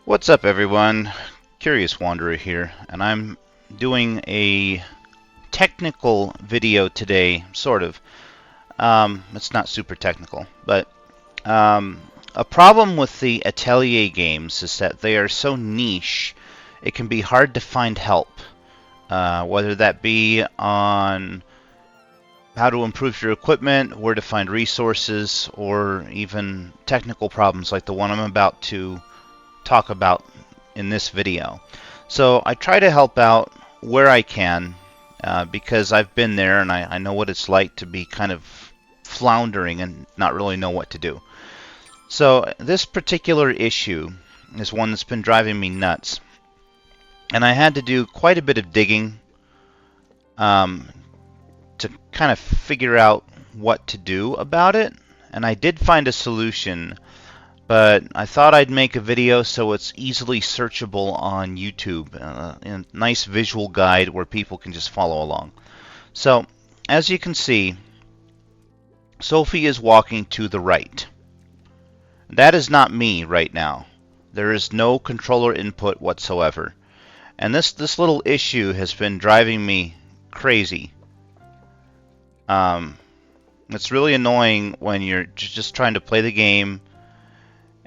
What's up, everyone? Curious Wanderer here, and I'm doing a technical video today, sort of. It's not super technical, but a problem with the Atelier games is that they are so niche, it can be hard to find help, whether that be on how to improve your equipment, where to find resources, or even technical problems like the one I'm about to talk about in this video. So I try to help out where I can because I've been there and I know what it's like to be kind of floundering and not really know what to do. So this particular issue is one that's been driving me nuts, and I had to do quite a bit of digging to kind of figure out what to do about it, and I did find a solution. But I thought I'd make a video so it's easily searchable on YouTube, a nice visual guide where people can just follow along. So, as you can see, Sophie is walking to the right. That is not me right now. There is no controller input whatsoever. And this little issue has been driving me crazy. It's really annoying when you're just trying to play the game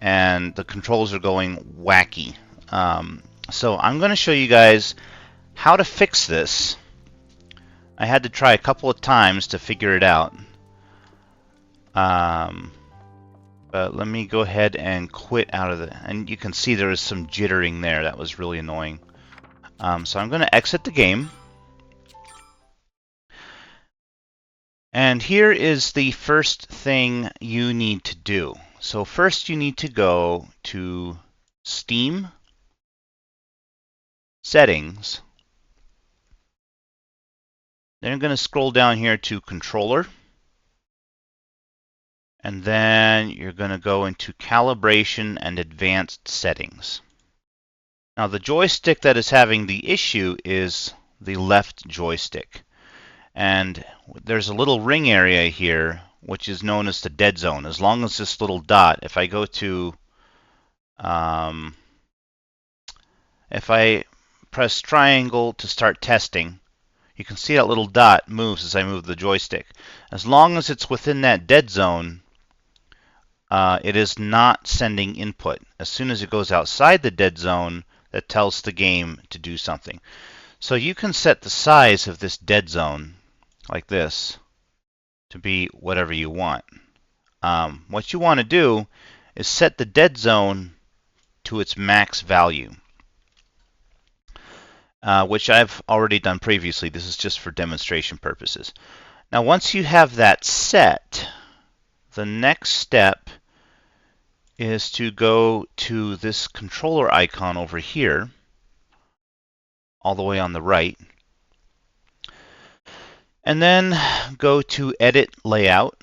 and the controls are going wacky. So I'm going to show you guys how to fix this. I had to try a couple of times to figure it out. But let me go ahead and quit out of the... And you can see there was some jittering there. That was really annoying. So I'm going to exit the game. And here is the first thing you need to do. So first you need to go to Steam, Settings. Then you're going to scroll down here to Controller. And then you're going to go into Calibration and Advanced Settings. Now the joystick that is having the issue is the left joystick. And there's a little ring area here which is known as the dead zone. As long as this little dot, if I go to, if I press triangle to start testing, you can see that little dot moves as I move the joystick. As long as it's within that dead zone, it is not sending input. As soon as it goes outside the dead zone, that tells the game to do something. So you can set the size of this dead zone, like this, to be whatever you want. What you want to do is set the dead zone to its max value, which I've already done previously. This is just for demonstration purposes. Now once you have that set, the next step is to go to this controller icon over here, all the way on the right, and then go to Edit Layout.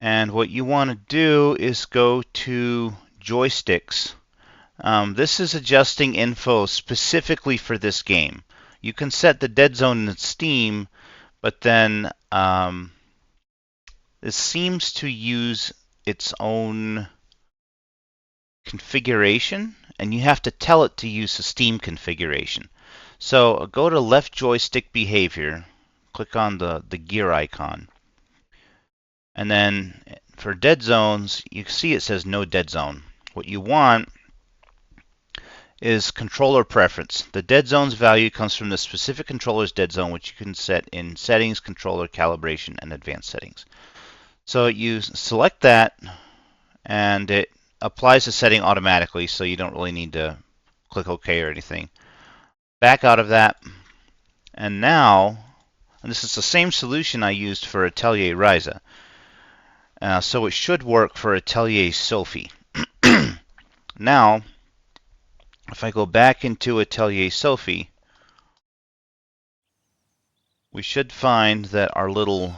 And what you want to do is go to Joysticks. This is adjusting info specifically for this game. You can set the dead zone in Steam, but then this seems to use its own configuration, and you have to tell it to use the Steam configuration. So go to left joystick behavior, click on the gear icon, and then for dead zones, you see it says no dead zone. What you want is controller preference. The dead zone's value comes from the specific controller's dead zone, which you can set in Settings, Controller, Calibration, and Advanced Settings. So you select that, and it applies the setting automatically, so you don't really need to click OK or anything. Back out of that, and now, and this is the same solution I used for Atelier Ryza, so it should work for Atelier Sophie. Now, if I go back into Atelier Sophie, we should find that our little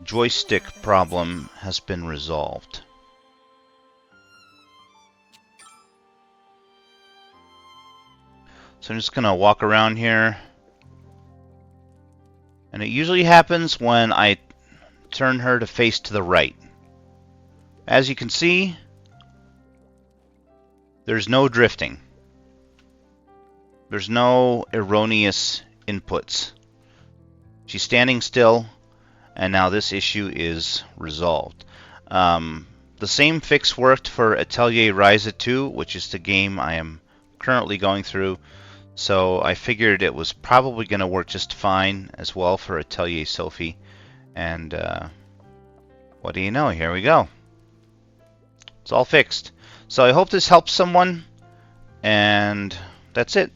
joystick problem has been resolved. So I'm just going to walk around here, and it usually happens when I turn her to face to the right. As you can see, there's no drifting. There's no erroneous inputs. She's standing still, and now this issue is resolved. The same fix worked for Atelier Ryza 2, which is the game I am currently going through. So I figured it was probably going to work just fine as well for Atelier Sophie. And what do you know? Here we go. It's all fixed. So I hope this helps someone. And that's it.